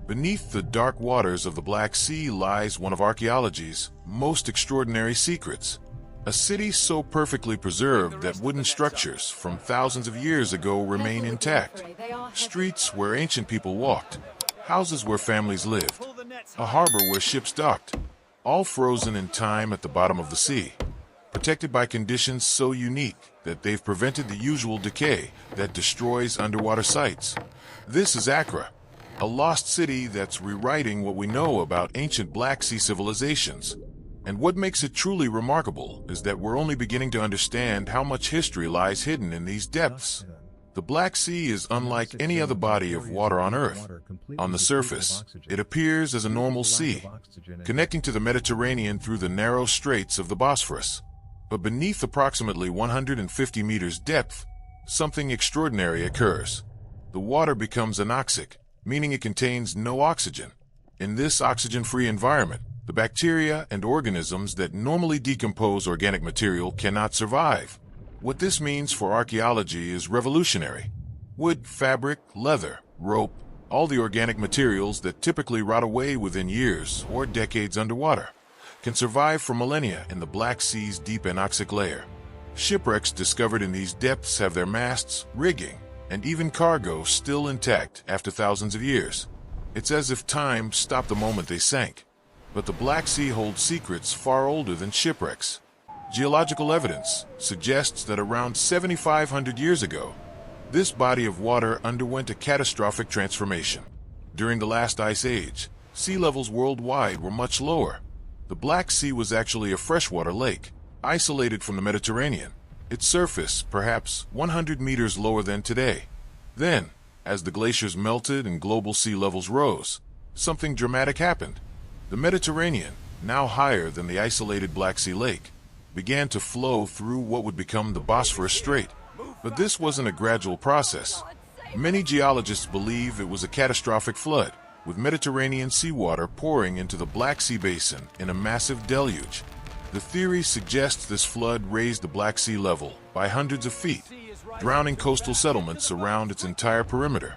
Beneath the dark waters of the Black Sea lies one of archaeology's most extraordinary secrets. A city so perfectly preserved that wooden structures from thousands of years ago remain intact. Streets where ancient people walked, houses where families lived, a harbor where ships docked, all frozen in time at the bottom of the sea, protected by conditions so unique that they've prevented the usual decay that destroys underwater sites. This is Akra, a lost city that's rewriting what we know about ancient Black Sea civilizations. And what makes it truly remarkable is that we're only beginning to understand how much history lies hidden in these depths. The Black Sea is unlike any other body of water on Earth. On the surface, it appears as a normal sea, connecting to the Mediterranean through the narrow straits of the Bosphorus. But beneath approximately 150 meters depth, something extraordinary occurs. The water becomes anoxic, meaning it contains no oxygen. In this oxygen-free environment, the bacteria and organisms that normally decompose organic material cannot survive. What this means for archaeology is revolutionary. Wood, fabric, leather, rope, all the organic materials that typically rot away within years or decades underwater, can survive for millennia in the Black Sea's deep anoxic layer. Shipwrecks discovered in these depths have their masts, rigging, and even cargo still intact after thousands of years. It's as if time stopped the moment they sank. But the Black Sea holds secrets far older than shipwrecks. Geological evidence suggests that around 7,500 years ago, this body of water underwent a catastrophic transformation. During the last ice age, sea levels worldwide were much lower. The Black Sea was actually a freshwater lake, isolated from the Mediterranean, its surface perhaps 100 meters lower than today. Then, as the glaciers melted and global sea levels rose, something dramatic happened. The Mediterranean, now higher than the isolated Black Sea lake, began to flow through what would become the Bosphorus Strait. But this wasn't a gradual process. Many geologists believe it was a catastrophic flood, with Mediterranean seawater pouring into the Black Sea basin in a massive deluge. The theory suggests this flood raised the Black Sea level by hundreds of feet, drowning coastal settlements around its entire perimeter.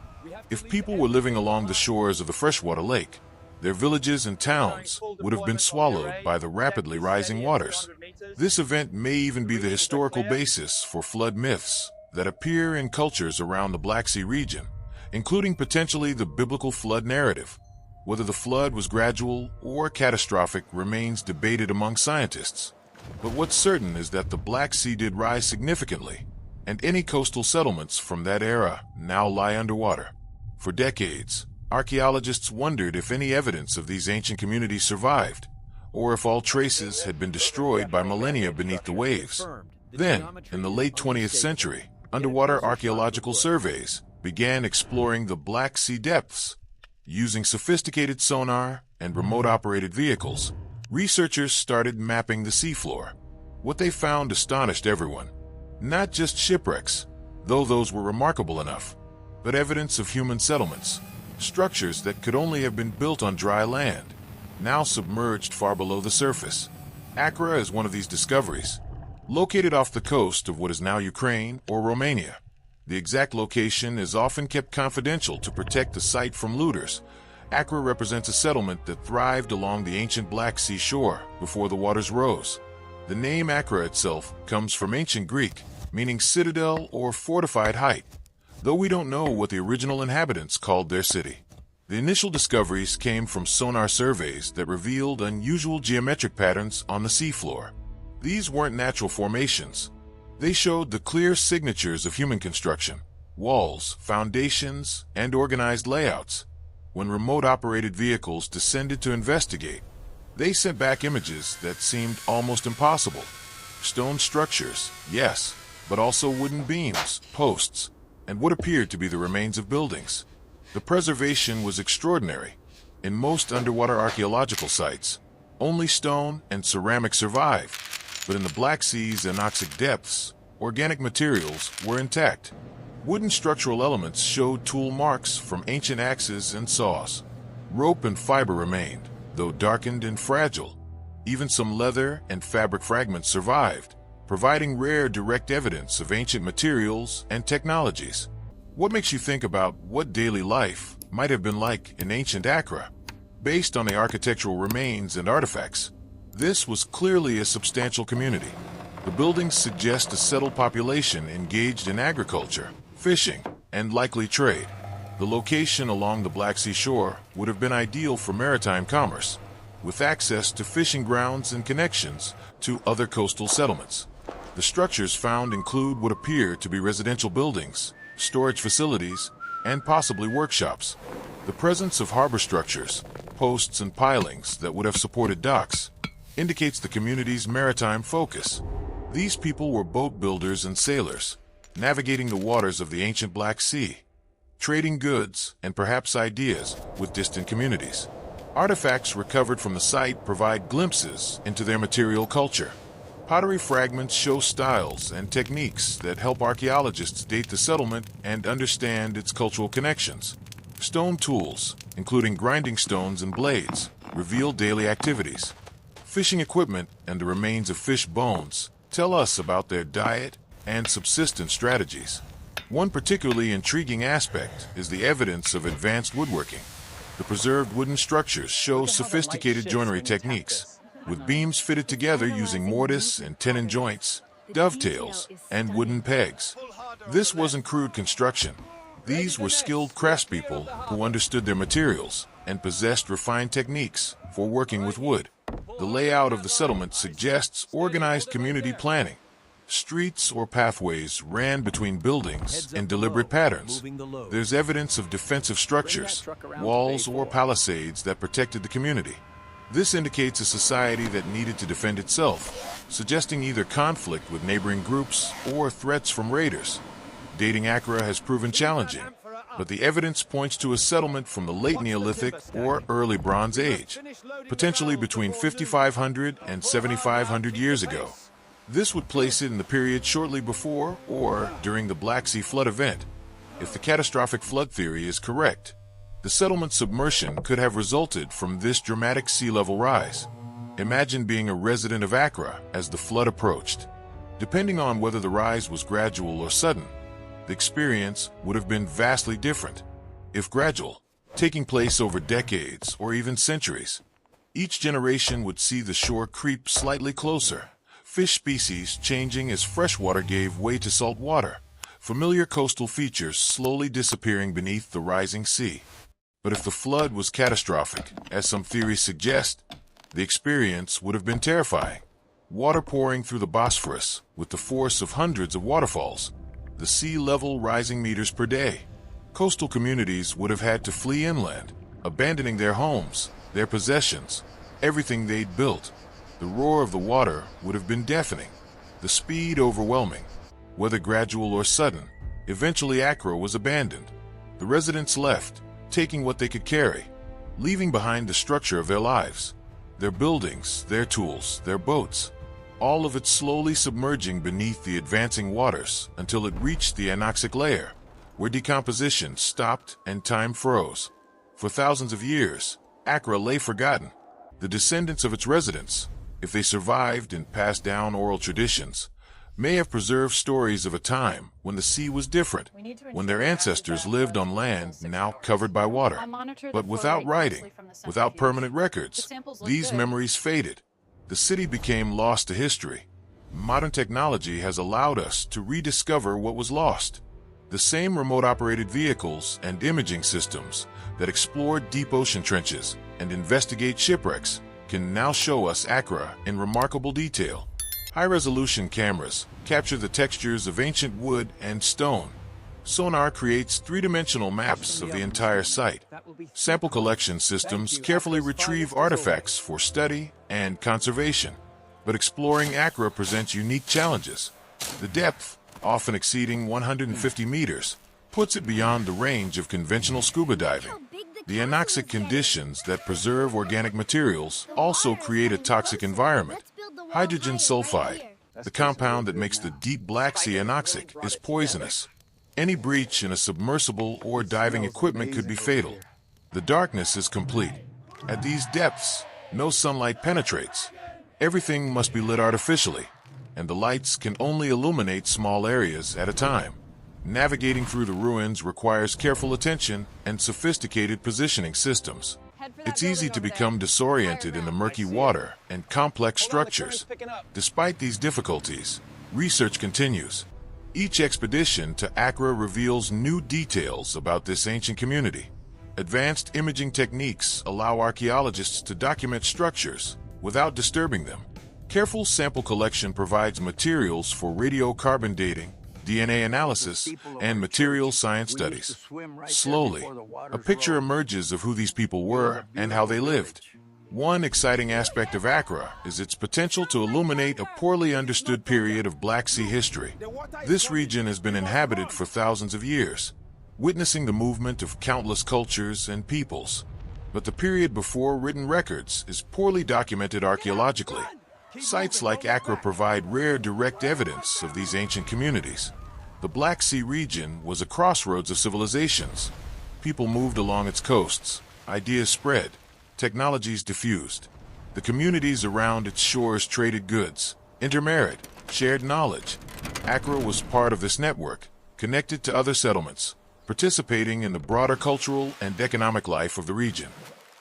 If people were living along the shores of the freshwater lake, their villages and towns would have been swallowed by the rapidly rising waters. This event may even be the historical basis for flood myths that appear in cultures around the Black Sea region, including potentially the biblical flood narrative. Whether the flood was gradual or catastrophic remains debated among scientists. But what's certain is that the Black Sea did rise significantly, and any coastal settlements from that era now lie underwater. For decades, archaeologists wondered if any evidence of these ancient communities survived, or if all traces had been destroyed by millennia beneath the waves. Then, in the late 20th century, underwater archaeological surveys began exploring the Black Sea depths. Using sophisticated sonar and remote-operated vehicles, researchers started mapping the seafloor. What they found astonished everyone. Not just shipwrecks, though those were remarkable enough, but evidence of human settlements, structures that could only have been built on dry land, now submerged far below the surface. Akra is one of these discoveries, located off the coast of what is now Ukraine or Romania. The exact location is often kept confidential to protect the site from looters. Akra represents a settlement that thrived along the ancient Black Sea shore before the waters rose. The name Akra itself comes from ancient Greek, meaning citadel or fortified height, though we don't know what the original inhabitants called their city. The initial discoveries came from sonar surveys that revealed unusual geometric patterns on the seafloor. These weren't natural formations. They showed the clear signatures of human construction, walls, foundations, and organized layouts. When remote-operated vehicles descended to investigate, they sent back images that seemed almost impossible. Stone structures, yes, but also wooden beams, posts, and what appeared to be the remains of buildings. The preservation was extraordinary. In most underwater archaeological sites, only stone and ceramic survived. But in the Black Sea's anoxic depths, organic materials were intact. Wooden structural elements showed tool marks from ancient axes and saws. Rope and fiber remained, though darkened and fragile. Even some leather and fabric fragments survived, providing rare direct evidence of ancient materials and technologies. What makes you think about what daily life might have been like in ancient Akra. Based on the architectural remains and artifacts, this was clearly a substantial community. The buildings suggest a settled population engaged in agriculture, fishing, and likely trade. The location along the Black Sea shore would have been ideal for maritime commerce, with access to fishing grounds and connections to other coastal settlements. The structures found include what appear to be residential buildings, storage facilities, and possibly workshops. The presence of harbor structures, posts and pilings that would have supported docks, indicates the community's maritime focus. These people were boat builders and sailors, navigating the waters of the ancient Black Sea, trading goods and perhaps ideas with distant communities. Artifacts recovered from the site provide glimpses into their material culture. Pottery fragments show styles and techniques that help archaeologists date the settlement and understand its cultural connections. Stone tools, including grinding stones and blades, reveal daily activities. Fishing equipment and the remains of fish bones tell us about their diet and subsistence strategies. One particularly intriguing aspect is the evidence of advanced woodworking. The preserved wooden structures show sophisticated joinery techniques, with beams fitted together using mortise and tenon joints, dovetails, and wooden pegs. This wasn't crude construction. These were skilled craftspeople who understood their materials and possessed refined techniques for working with wood. The layout of the settlement suggests organized community planning. Streets or pathways ran between buildings in deliberate patterns. There's evidence of defensive structures, walls or palisades that protected the community. This indicates a society that needed to defend itself, suggesting either conflict with neighboring groups or threats from raiders. Dating Akra has proven challenging, but the evidence points to a settlement from the late Neolithic or early Bronze Age, potentially between 5,500 and 7,500 years ago. This would place it in the period shortly before or during the Black Sea flood event. If the catastrophic flood theory is correct, the settlement's submersion could have resulted from this dramatic sea level rise. Imagine being a resident of Akra as the flood approached. Depending on whether the rise was gradual or sudden, the experience would have been vastly different. If gradual, taking place over decades or even centuries, each generation would see the shore creep slightly closer, fish species changing as freshwater gave way to salt water, familiar coastal features slowly disappearing beneath the rising sea. But if the flood was catastrophic, as some theories suggest, the experience would have been terrifying. Water pouring through the Bosphorus with the force of hundreds of waterfalls, the sea level rising meters per day. Coastal communities would have had to flee inland, abandoning their homes, their possessions, everything they'd built. The roar of the water would have been deafening, the speed overwhelming. Whether gradual or sudden, eventually Akra was abandoned. The residents left, taking what they could carry, leaving behind the structure of their lives, their buildings, their tools, their boats, all of it slowly submerging beneath the advancing waters until it reached the Anoxic layer, where decomposition stopped and time froze. For thousands of years, Akra lay forgotten. The descendants of its residents, if they survived and passed down oral traditions, may have preserved stories of a time when the sea was different, when their ancestors lived on land now covered by water. But without writing, without permanent records, these memories faded. The city became lost to history. Modern technology has allowed us to rediscover what was lost. The same remote-operated vehicles and imaging systems that explore deep ocean trenches and investigate shipwrecks can now show us Akra in remarkable detail. High-resolution cameras capture the textures of ancient wood and stone. Sonar creates three-dimensional maps of the entire site. Sample collection systems carefully retrieve artifacts for study and conservation. But exploring Akra presents unique challenges. The depth, often exceeding 150 meters, puts it beyond the range of conventional scuba diving. The anoxic conditions that preserve organic materials also create a toxic environment. Hydrogen sulfide, the compound that makes the deep Black Sea anoxic, is poisonous. Any breach in a submersible or diving equipment could be fatal. The darkness is complete. At these depths, no sunlight penetrates. Everything must be lit artificially, and the lights can only illuminate small areas at a time. Navigating through the ruins requires careful attention and sophisticated positioning systems. It's easy to become disoriented in the murky water and complex structures. Despite these difficulties, research continues. Each expedition to Akra reveals new details about this ancient community. Advanced imaging techniques allow archaeologists to document structures without disturbing them. Careful sample collection provides materials for radiocarbon dating, DNA analysis, and material science studies. Slowly, a picture emerges of who these people were and how they lived. One exciting aspect of Akra is its potential to illuminate a poorly understood period of Black Sea history. This region has been inhabited for thousands of years, witnessing the movement of countless cultures and peoples. But the period before written records is poorly documented archaeologically. Sites like Akra provide rare direct evidence of these ancient communities. The Black Sea region was a crossroads of civilizations. People moved along its coasts, ideas spread, technologies diffused. The communities around its shores traded goods, intermarried, shared knowledge. Akra was part of this network, connected to other settlements, participating in the broader cultural and economic life of the region.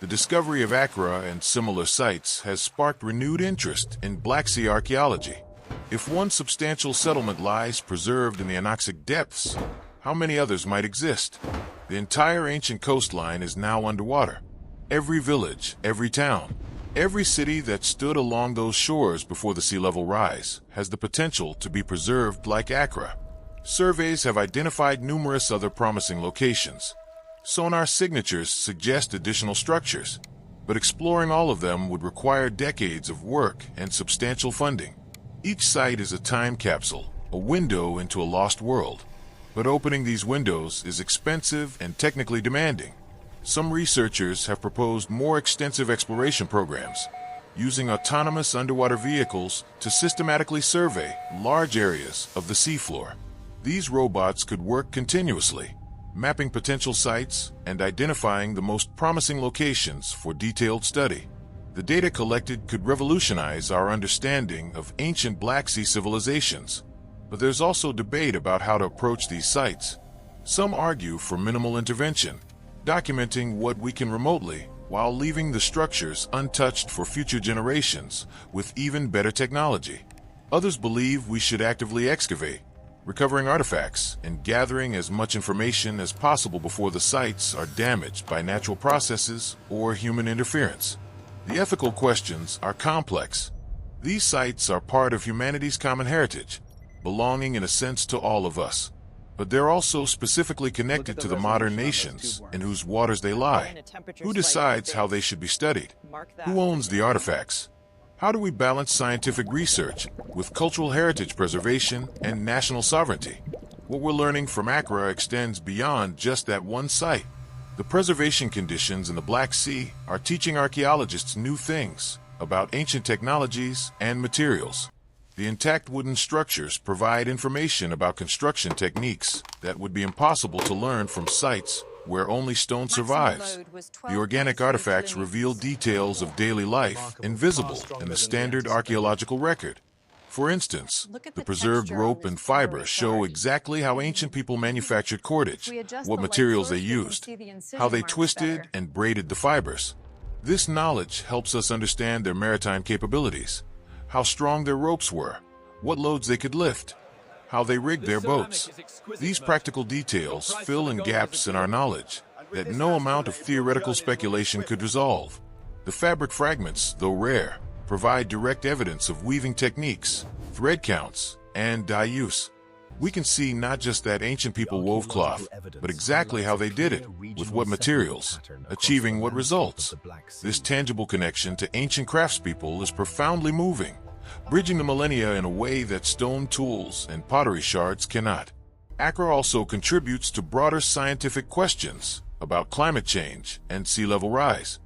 The discovery of Akra and similar sites has sparked renewed interest in Black Sea archaeology. If one substantial settlement lies preserved in the Anoxic depths, how many others might exist? The entire ancient coastline is now underwater. Every village, every town, every city that stood along those shores before the sea level rise has the potential to be preserved like Akra. Surveys have identified numerous other promising locations. Sonar signatures suggest additional structures, but exploring all of them would require decades of work and substantial funding. Each site is a time capsule, a window into a lost world. But opening these windows is expensive and technically demanding. Some researchers have proposed more extensive exploration programs, using autonomous underwater vehicles to systematically survey large areas of the seafloor. These robots could work continuously, mapping potential sites and identifying the most promising locations for detailed study. The data collected could revolutionize our understanding of ancient Black Sea civilizations. But there's also debate about how to approach these sites. Some argue for minimal intervention, documenting what we can remotely, while leaving the structures untouched for future generations with even better technology. Others believe we should actively excavate, recovering artifacts and gathering as much information as possible before the sites are damaged by natural processes or human interference. The ethical questions are complex. These sites are part of humanity's common heritage, belonging in a sense to all of us. But they're also specifically connected to the modern nations in whose waters they lie. Who decides how they should be studied? Who owns the artifacts? How do we balance scientific research with cultural heritage preservation and national sovereignty? What we're learning from Akra extends beyond just that one site. The preservation conditions in the Black Sea are teaching archaeologists new things about ancient technologies and materials. The intact wooden structures provide information about construction techniques that would be impossible to learn from sites where only stone survives. The organic artifacts reveal details of daily life invisible in the standard archaeological record. For instance, the preserved rope and fiber show exactly how ancient people manufactured cordage, what materials they used, how they twisted and braided the fibers. This knowledge helps us understand their maritime capabilities, how strong their ropes were, what loads they could lift, how they rigged their boats. These practical details fill in gaps in our knowledge that no amount of theoretical speculation could resolve. The fabric fragments, though rare, provide direct evidence of weaving techniques, thread counts, and dye use. We can see not just that ancient people wove cloth, but exactly how they did it, with what materials, achieving what results. This tangible connection to ancient craftspeople is profoundly moving, bridging the millennia in a way that stone tools and pottery shards cannot. Akra also contributes to broader scientific questions about climate change and sea level rise.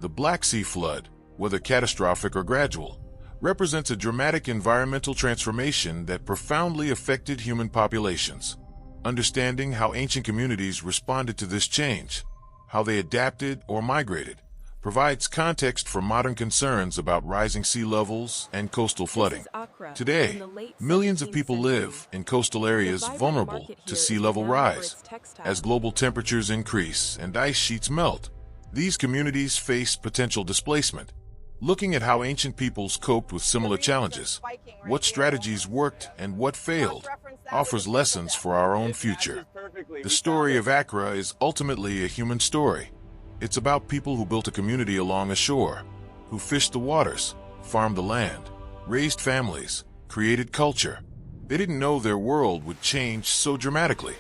The Black Sea flood, whether catastrophic or gradual, represents a dramatic environmental transformation that profoundly affected human populations. Understanding how ancient communities responded to this change, how they adapted or migrated, provides context for modern concerns about rising sea levels and coastal flooding. Today, millions of people live in coastal areas vulnerable to sea level rise. As global temperatures increase and ice sheets melt, these communities face potential displacement. Looking at how ancient peoples coped with similar challenges, what strategies worked and what failed, offers lessons for our own future. The story of Akra is ultimately a human story. It's about people who built a community along a shore, who fished the waters, farmed the land, raised families, created culture. They didn't know their world would change so dramatically.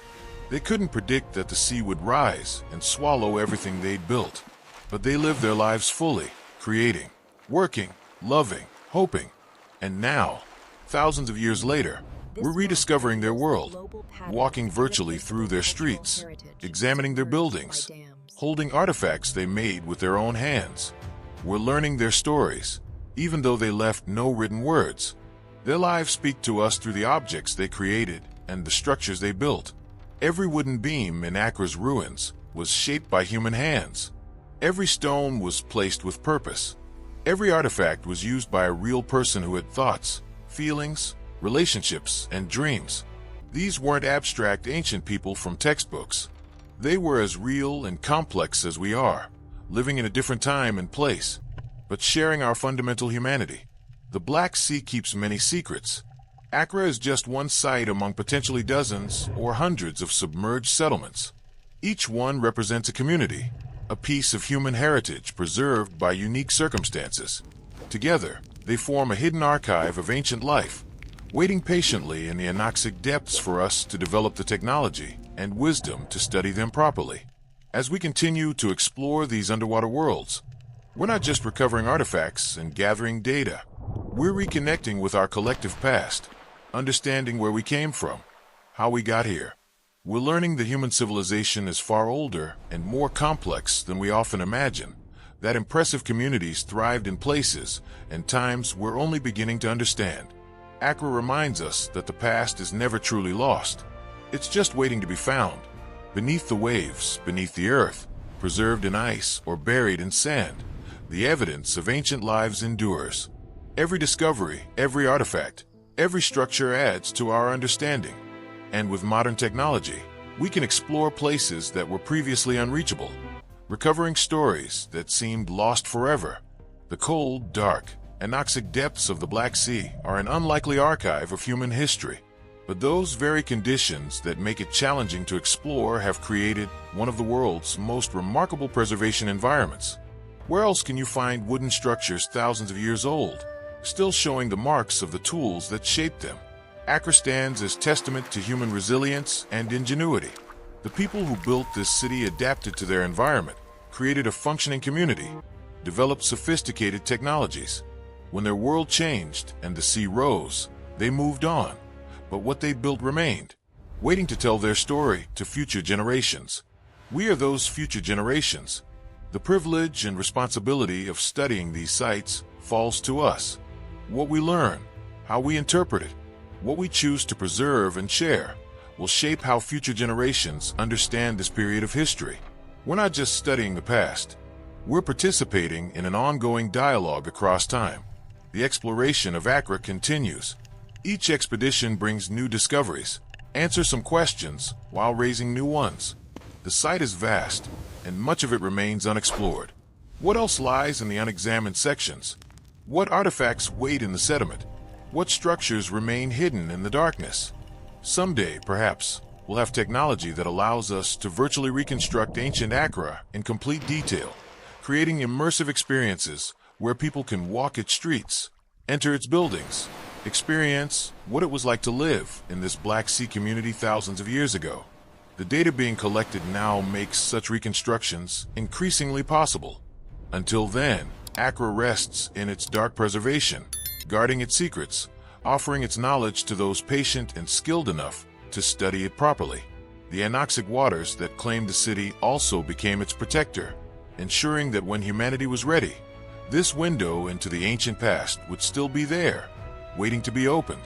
They couldn't predict that the sea would rise and swallow everything they'd built. But they lived their lives fully, creating, working, loving, hoping. And now, thousands of years later, we're rediscovering their world, walking virtually through their streets, examining their buildings, holding artifacts they made with their own hands. We're learning their stories, even though they left no written words. Their lives speak to us through the objects they created and the structures they built. Every wooden beam in Akra's ruins was shaped by human hands. Every stone was placed with purpose. Every artifact was used by a real person who had thoughts, feelings, relationships, and dreams. These weren't abstract ancient people from textbooks. They were as real and complex as we are, living in a different time and place, but sharing our fundamental humanity. The Black Sea keeps many secrets. Akra is just one site among potentially dozens or hundreds of submerged settlements. Each one represents a community, a piece of human heritage preserved by unique circumstances. Together, they form a hidden archive of ancient life, waiting patiently in the Anoxic depths for us to develop the technology and wisdom to study them properly. As we continue to explore these underwater worlds, we're not just recovering artifacts and gathering data. We're reconnecting with our collective past, understanding where we came from, how we got here. We're learning that human civilization is far older and more complex than we often imagine, that impressive communities thrived in places and times we're only beginning to understand. Akra reminds us that the past is never truly lost. It's just waiting to be found, beneath the waves, beneath the earth, preserved in ice or buried in sand. The evidence of ancient lives endures. Every discovery, every artifact, every structure adds to our understanding. And with modern technology, we can explore places that were previously unreachable, recovering stories that seemed lost forever. The cold, dark, Anoxic depths of the Black Sea are an unlikely archive of human history. But those very conditions that make it challenging to explore have created one of the world's most remarkable preservation environments. Where else can you find wooden structures thousands of years old, still showing the marks of the tools that shaped them? Akra stands as testament to human resilience and ingenuity. The people who built this city adapted to their environment, created a functioning community, developed sophisticated technologies. When their world changed and the sea rose, they moved on. But what they built remained, waiting to tell their story to future generations. We are those future generations. The privilege and responsibility of studying these sites falls to us. What we learn, how we interpret it, what we choose to preserve and share, will shape how future generations understand this period of history. We're not just studying the past. We're participating in an ongoing dialogue across time. The exploration of Akra continues. Each expedition brings new discoveries, answers some questions while raising new ones. The site is vast, and much of it remains unexplored. What else lies in the unexamined sections? What artifacts wait in the sediment? What structures remain hidden in the darkness? Someday, perhaps, we'll have technology that allows us to virtually reconstruct ancient Akra in complete detail, creating immersive experiences where people can walk its streets, enter its buildings, experience what it was like to live in this Black Sea community thousands of years ago. The data being collected now makes such reconstructions increasingly possible. Until then, Akra rests in its dark preservation, guarding its secrets, offering its knowledge to those patient and skilled enough to study it properly. The Anoxic waters that claimed the city also became its protector, ensuring that when humanity was ready, this window into the ancient past would still be there, waiting to be opened.